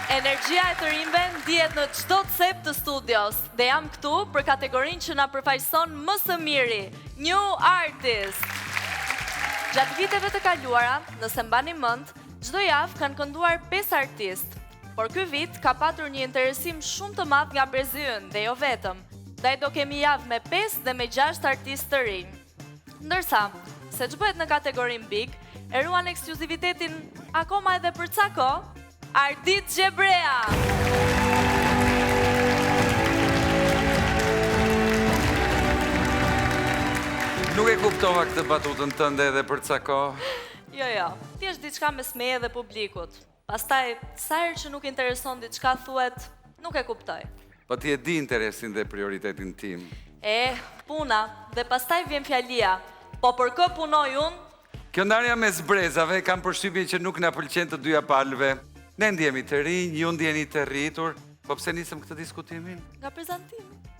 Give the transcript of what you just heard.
Energjia e të rinjve ndihet në çdo cep të studios dhe jam këtu për kategorinë që na përfaqëson më së miri, New Artist. Gjatë viteve të kaluara, nëse mbani mend, çdo javë kanë kënduar 5 artistë, por ky vit ka patur një interesim shumë të madh nga brezi ynë dhe jo vetëm. Ndaj do kemi javë me 5 dhe me 6 artistë të rinj. Ndërsa, se ç'bëhet në kategorinë Big, e ruan ekskluzivitetin akoma edhe për ca kohë, Ardit Gjebrea. Nuk e kuptova këtë batutën tënde edhe për ca kohë. Jo, thjesht diçka me smeje dhe publikut. Pastaj, sa herë që nuk intereson diçka thuhet, nuk e kuptoj. Po ti e di interesin dhe prioritetin tim. Puna, dhe pastaj vjen fjalia. Po për kë punoj unë? Kjo ndarja mes brezave kam përshtypjen që nuk na pëlqen të dyja palëve. Ne ndjemi të rinj, ju ndjeni të rritur, po pse nisëm këtë diskutimin? Nga prezantimi.